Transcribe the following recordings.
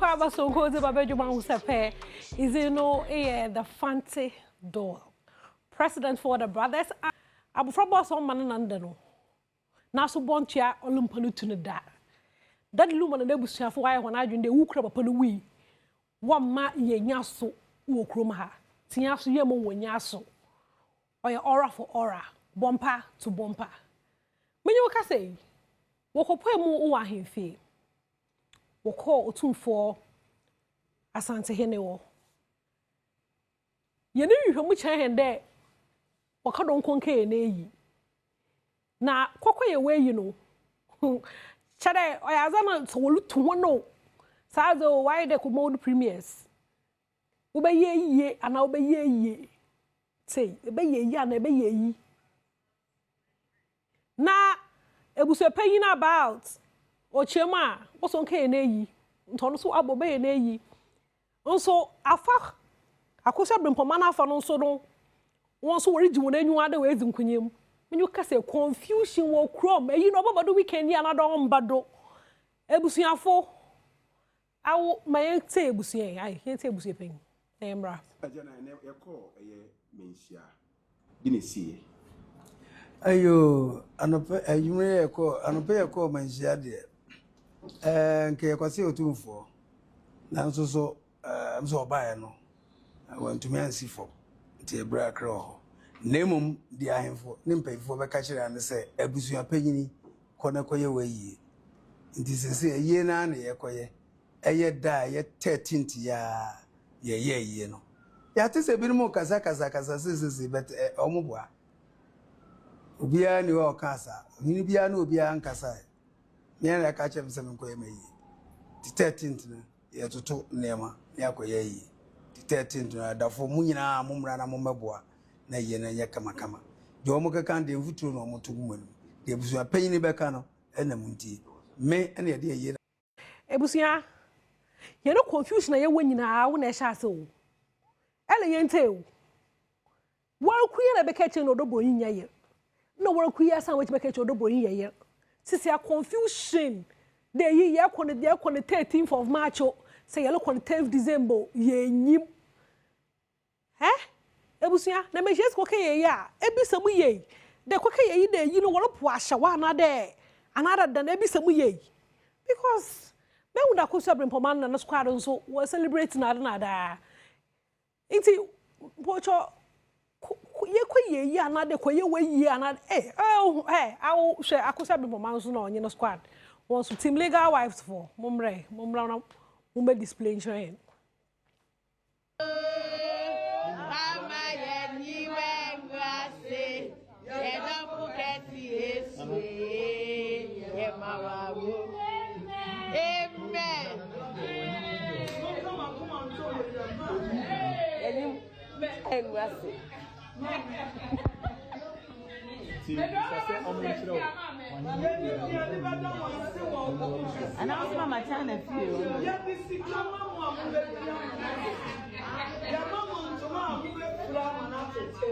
Kwame Oboadie Ahosepe is the fancy door. President for the brothers. I'm from Boston, Manandano. Naso Bontia, Olympanu to the da. That lumen and Nebuchadnezzar for why when I drink the Ukraine upon the wee. One ma ye nyaso, Ukrumha. Tiasu Yemo when yaso. Or your aura for aura, bumper to bumper. When you can say, Woko Pemo Uwa him fee. Woko Otun for Asante Heneo. You know you much hand there. Waka don't conquer ne. Na kwakwa ye way you know. Chade oyazana so lu to one no. Sazo why they could mold premiers. Ube ye and I obey ye. Say, obey ye and obey ye. Na ebuse paying about Ochema was on K ne. Ntono abobe ne yi. Nso afa akosa brempomana afa no so no. Won so worry jiwon anu ade we zinkunyem. When you can say confusion will chrome, you know about the weekend, and I don't bado. Ebusiafo, I will my say Busia, I can't say Busia. Embra. Ajana, I call a mensia. Didn't see. Ayo, you may call, and pay a call mensia dear. And Kayakasi or 2 4. Now so, I'm so by no. I want to man see for. Tia bra crow. Nemum dia hemfo nimpe fo be ka kire ande se abusua panyini kona koye wayi nti sese ye na na ye koye eye da ye 13th ya ye no ya te se binumu kasa sese bet omuboa obia ni o kasa ni bia na obia nkasa me na ka kire se menkoye mayi ti 13th na ye toto nema ya koye yi ti 13th na da fo munyina mumra na momeboa na yena ya kama de omo keka de mfuturo no omo tugu manu de ebusuya panyin be ka no na munti me na de ye ebusuya ye no confusion ye wanyina wo na e sha se o ele ye nte o wor kuye na be ka che no odobo yin ye no wor kuye san we be ka che odobo yin ye sisi a confusion de ye ko ne 13th of March o say ye lo ko 10th December ye nyim ebusia na me jes koke ye ya ebisamu ye de koke ye de yi no woro po ahyawa na de another than ebisamu ye because me would akoso brempoma na squad nso we celebrate na da nti pocho ye koye ye another koye we ye another awo hwe akoso brempoma nso na onye no squad won so team legal wives for momre na mo display nchen And I was my channel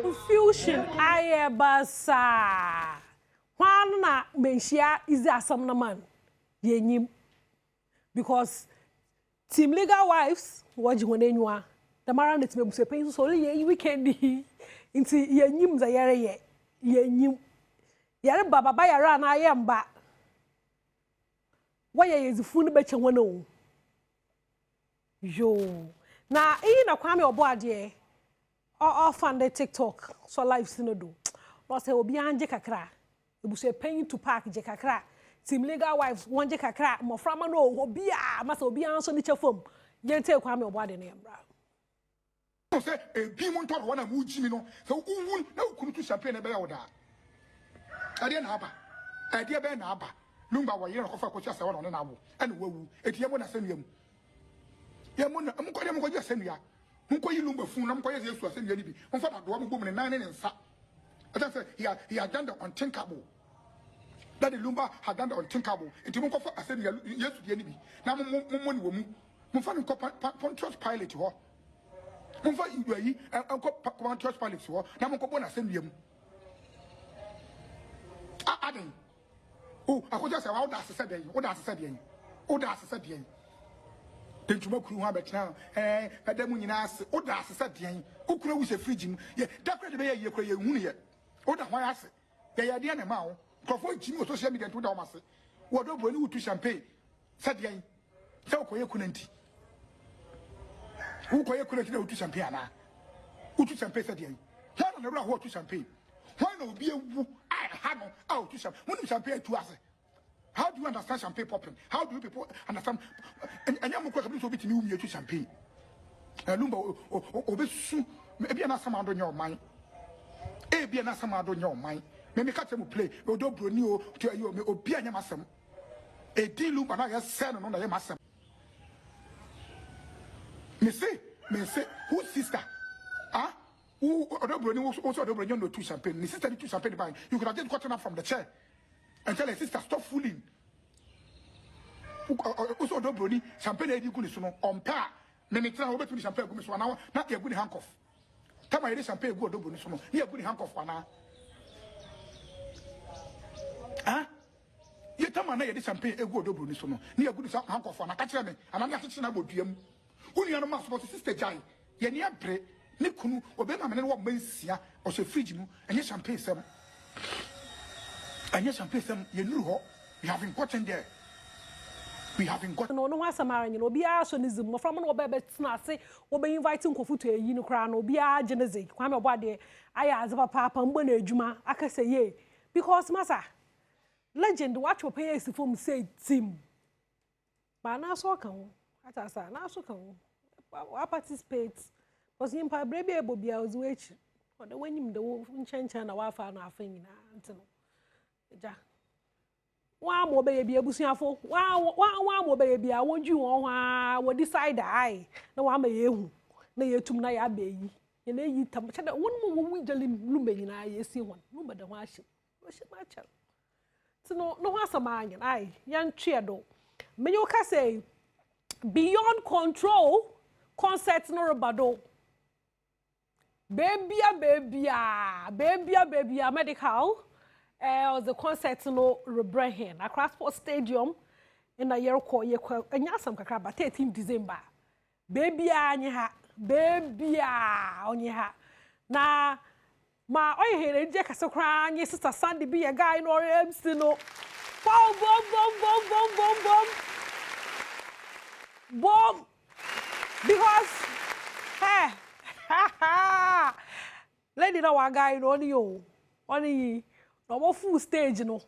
confusion ayebasa na menshia is asam na man yenyim because team legal wives waji honenwa the mara net mebuse pen so ye weekend inti yenyim za yare yenyim yare baba yare na ayemba waye yezifu ne beche hono o yo na na Kwame Oboadie or fan the TikTok so live sinodo no say obi anje kakra ebuse pen to park je kakra team legal wives one je kakra mo frama no obi a ma say obi anso ni chefom je nte Kwame Oboadie na yembra so say bi mo ntoro na mu jimi no so unwun na ukunu tu champagne na be ya woda ade na aba ade be na aba lumba wo yere ko fa ko cha se wono na abo ene wawu etie mo na sanuam ye mo na mo ko je sanua Munko yi lumba fun na munko ye Yesu asem yani bi. Munfa da do mo bom ne nan ne nsa. That say he had done the unthinkable. That the lumba had done the unthinkable. Enti munko fa asem Yesu yani bi. Na mo ni wo mu. Munfa nko Pontius Pilate ho. Munfa yi nko Pontius Pilate ho. Na munko bo na asem yam. Adom. Oh, akoja say wa da asese den. O da asese den. O da asese den. Dentuma kuru ha betena adamu nyina ase oda ase sadean okura wu se fridge mu ye dakra de be ye kura ye hunu ye oda hwan ase ye de na ma wo krofo jimi o social media to da o mase wodo bro ni wutu champagne sadean se okoye kunanti ukoye kunanti na wutu champagne ana wutu champagne sadean hwan na bra ho wutu champagne hwan na obi ewu ha no a wutu champagne wonu champagne tu ase. How do you understand champagne popping? How do you people understand? And I'm going to be to champagne. Lumba, obesu, maybe an asama on your mind. Be an asama on your mind. Maybe catch them play. Odo Brunio to you, may be an yamasam. A deal loop and I have said on the yamasam. Me say, whose sister? Ah? Who Odo Brunio also Odo Brunio to champagne. The sister to champagne buying. You could have just gotten up from the chair. And tell her sister, stop fooling. Also, don't brody, champagne, you could listen on pa. Minutes over to the champagne, one hour, not your good handcuff. Come on, champagne, go to bonus, near good handcuff one hour. Ah? You tell me, this champagne, a good bonus, near good handcuff one. I catch me, and I'm not teaching about you. Who you are not supposed to sister Jai, ye near pray, Nikunu, or Bema, and what means here, or so fridge, and your champagne, some. And yes, I'm pleased. You know, we have gotten there. We have gotten. No, no, what's a man, you know, be a sonism from an obey snazzy, or be inviting Kofu to a unicran or be a genesis. Kwame Oboadie, I ask about Papa and Bonne Juma, I can say, yea, because Massa legend, watch your pay is from say Tim. But now so come, at us, now so come. I participate, was in Papa Baby Bobia was waiting. Or the winning the wolf in change and a wife and a thing. Ja. One more baby, a busiafo. One more baby, I want you on what decide I. No one may you. Nay, to my baby. And then you tell me that one more we tell him Lumba and I see one. No, but the worship. Worship my child. So no one's a man and I, young Chiado. May you say beyond control, concerts no bado. Baby, medical. Was the concert no rebrand across Sport Stadium in a year called and yasam kakra 13 December. Baby anya on ya na ma oy here je kasokra anya sister Sandy be a guy no MC no bomb because hey lady no wa guy no only no full stage no.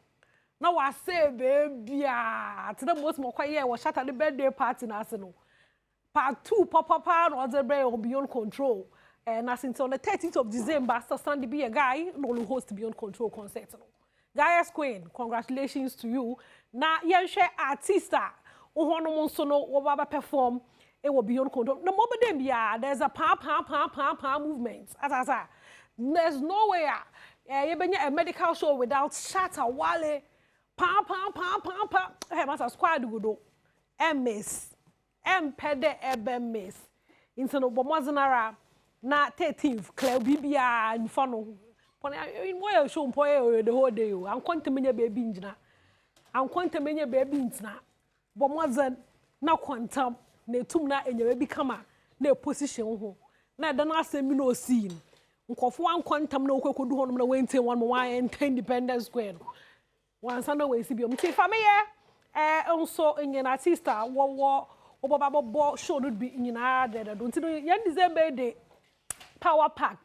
Now I say baby to the most more quiet was shut at the birthday party na no. Part 2 papa was the brain beyond control. And as until the 13th of December, Sister Sandy be a guy no will host Beyond Control concert no. Gaia's Queen, congratulations to you. Na yen share artista ohono so no wo perform it will Beyond Control. No more than there's a pa movement. As I say, there's no way a medical show without shatter wale pa. Hey, master squad go MS pede MS into no bomazanara na 13th Claire Bibia and funnel. In where show the whole day. I'm going to many baby injina. I'm going to many baby injina. Bomazan na quantum ne tumna and your baby kama ne position ho. Na dana say me no scene. Nkofo wan quantum no kwekodu honom na wente one more and Independence Square. One Sunday we see biom ti family also in an artista wo obaba show would be in there don't you yan December day power pack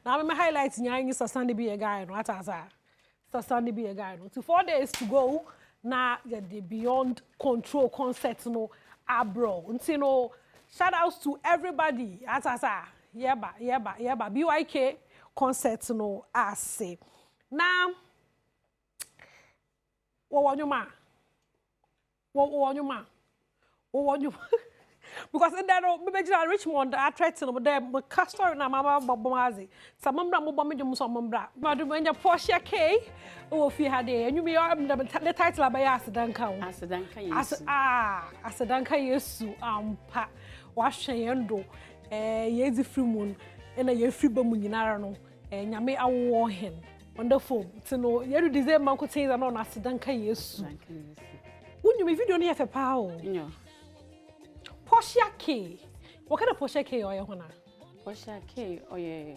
now me highlights nyan is Sunday be a guy no atasa Sunday be a guy no 4 days to go na the Beyond Control concert no abro you know shout outs to everybody atasa yeba BYK concert no ase now what because then maybe Richmond I tried to there but castor na mama bobomazi some mbra mo bombe dum so mbra madumenya Portia Kay o fi ha de enyu me the title abaya asedanka wo asedanka Yesu ampa wa hweyendo yezi frimun na ye free bamu nyinara no nyame awo hen wonderful to know you deserve man ko things na asedanka Yesu wunyu me video no ye fe pa o Portia Kay. What kind of Portia Kay or you Portia Kay or a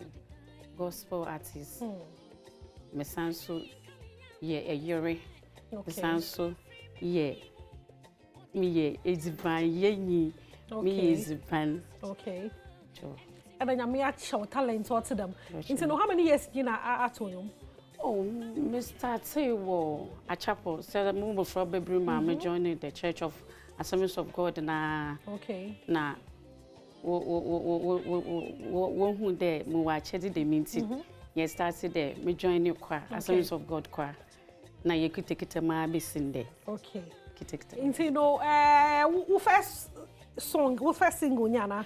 gospel artist. Me sanso ye a yuri. Me sanso ye me eziban ye ni me eziban. Okay. Sure. And then I show talent to them. Into how many years you know at home? Oh, Mr. Tewo, a chapel, said a move from Baby Mama joining the Church of Assemblies of God na. Okay. Na who there watch the meeting. Yes, started there. Me join your choir, Assemblies of God choir. Now you could take it to my basin there. Okay. Into you know, who first song, who first single, Yana?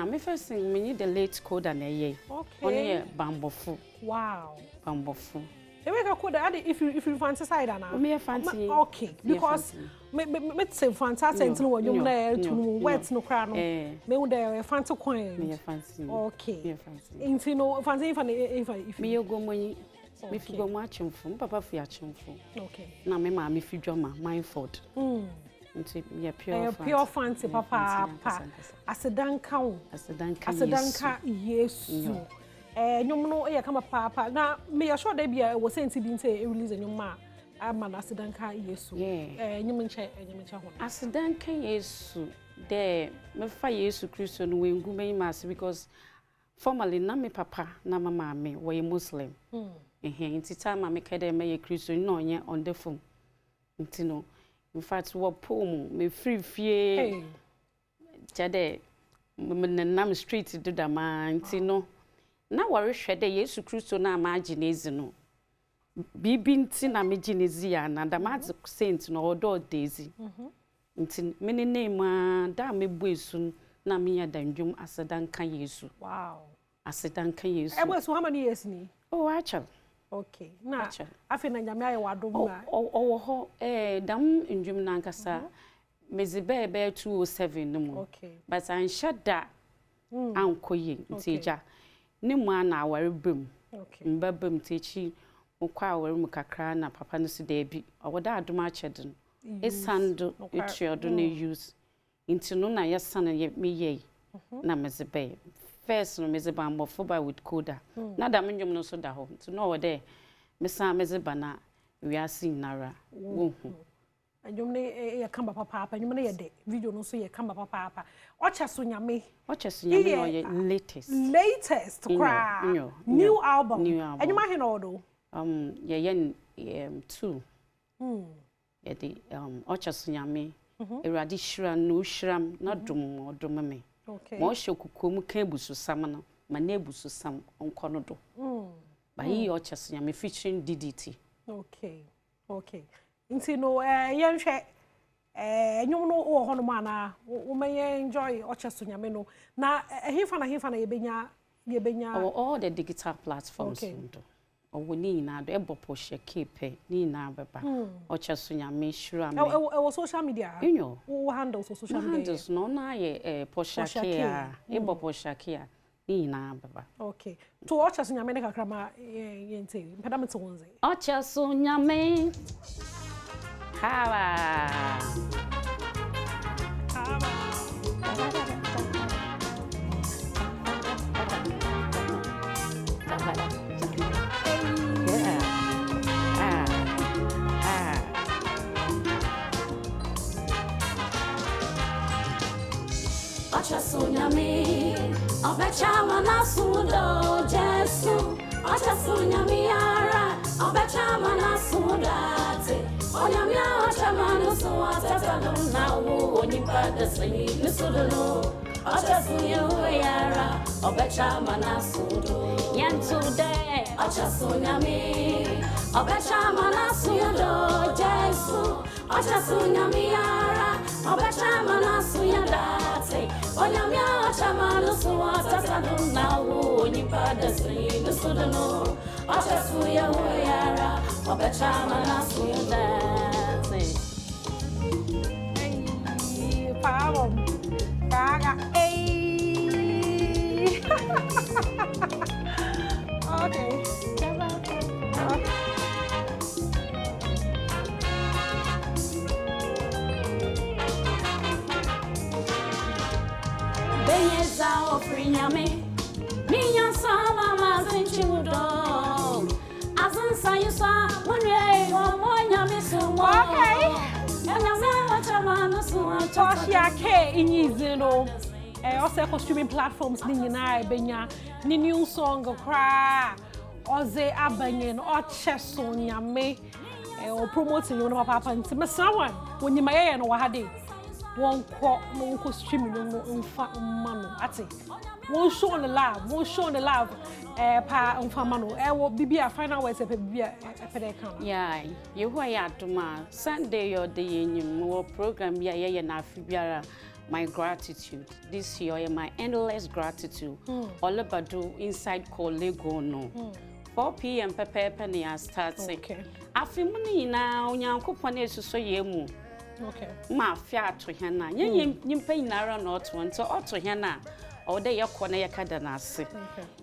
Me first sing me the late code and a ye. Okay. Only a bambofu. Wow. Bambofu. If you fancy side now. Me a fancy. Okay. Because me say fantastic into what you there to wet no crown. Me would there fancy coin. Me a fancy. Okay. Me a fancy. Into no fancy if me you go money. Me fi go watching from Papa fi watching from. Okay. Na me ma me fi drama Mindford. Into me pure fancy papa. Asedanka. Asedanka Yesu. Nyom no e kama papa na me sure dey bia wo senti bi nte release nyom ma ama na Asedanka Yesu. Nyom nche ho. Asedanka Yesu de me fa Yesu Kristo no wengu me mas because formally na me papa na mama me we Muslim. Nti time me kede me Kristo no onye on the phone. Nti no in fact wo pom me free fie. Jade me nam street do da ma nti no na ware hwede Yesu Kristo na ma aginezi no bibi nti na me ginezi ya na da ma saint no odo daisy nti me ne name a da me buesu na me ya dandwum Asedanka Yesu. Wow. Asedanka Yesu. So how many years ni? Oh actually. Okay. Na afi na nyame aye wadom na. Ho dam ndwum na nkasa mezibe 207 no mu. Okay. But an shada ankoye nteja. Ni mu ana aware bem. Okay. Mbabem techi okwa aware mu kakra na papa no si da bi. Owoda adom achedin. Esando etiodo na use. Inti no na yesana ye meye na mezibe. First no meziba ambofo by with coda. Na da menjum no so da ho. To no wode mesa meziba na wiase nara. Wo hu. Anyum ne ye kamba papa, anyum ne ye de video no so ye kamba papa. Ocha so nyame no ye latest cra new album anyum ahe no do ye 2 ye de ocha so nyame erade shira no shiram na dom me okay mo hye kokom ka ebusu sam no ma na ebusu sam onko no do ba yi ocha so nyame featuring DDT. Okay nti no ye nhwe nyom no wo hono ma na wo may enjoy ocha so nyame no na hefa na ye benya all the digital platforms ndo owo ni na do ebo Portia Kay pe ni na beba ocha so nyame shira me e social media wo handles social media handles no na ye Portia Kay ebo Portia Kay ni na beba. Okay to ocha so nyame ne kakra ma ye nti mpeda mete wonze ocha so nyame Hava. Ocha sunyami, obechama na sudo Jesu. Ocha sunyami ara, obechama na sudate. Onyamia ocha manu suwata na wo onipa deseni nisudo. Ocha sunyami ara, obechama na sudo. Yantude, ocha sunyami, obechama na sudo Jesu. Ocha sunyami ara, obechama na sudate. Onyamia ocha manu suwata na wo onipa deseni nisudo. Ocha sunyami ara, obechama na sudate. Pavo, caga, Okay. Yes, I'll free me. Me, sama, Mazinchudo. As I say, you saw one day, one yummy so. Okay. And I'm not a man, so Portia Kay in Yizino. Also, streaming platforms, Nina, Benya, ni new song, cry, or they are banging, or chess on Yame, or promoting your papa and someone when you may know what I did. One quote, no streaming, no mano, at it. Won't show on the love, won't show on the love, pa mano. Will be a final words of a yeah, you who are to my Sunday or the more program, yeah, na Fibiara. My gratitude this year, my endless gratitude. All about do inside call Lego no. 4 p.m. Penny I start saying. Okay. I feel money now. Nyanko pone so yemu. Okay. Ma fiat to hena. You pay nara not one so auto hena. Or they are corner ya cadanasi.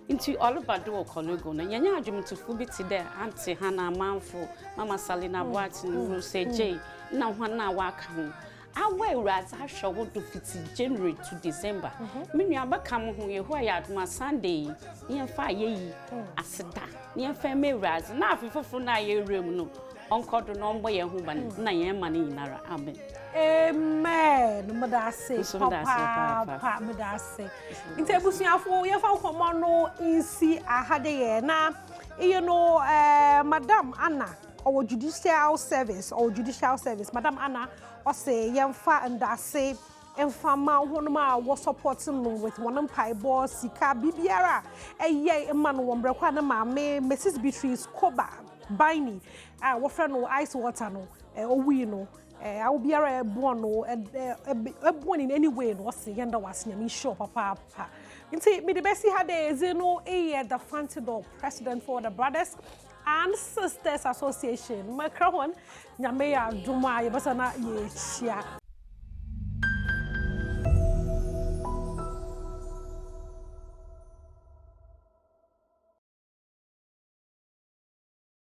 Into all about do call Lego no. Yanya jum to fubiti there. Auntie Hannah Manfo, Mama Salina Watson, who say Jay. Now one now walk home. I wear rats. I shall go to 15 January to December. Many are come who I had my Sunday. Near 5 years. I said that. Near family rats. Now, if for 9 years, no. Uncle do not buy a woman. 9 money in our amen. Amen. Madase, Papa, Madase. In Tebusia for your Falcomano in see a hade na. You know, Madame Anna, or judicial service, Madame Anna. Or say, young fat and that say, and Fama Honoma was supporting me with one pie boss, Sika Bibiara, a ye, a man, one breakwana, me, Mrs. Beatrice Coba, Biny, our friend no ice water no, we know, I will be a bono, a born in any way, was the yonder was near me, sure, Papa. You see, me the best he had a Zeno, the fancy dog president for the Brothers and Sisters Association. My crown, Yamea Duma, Yabasana, ye,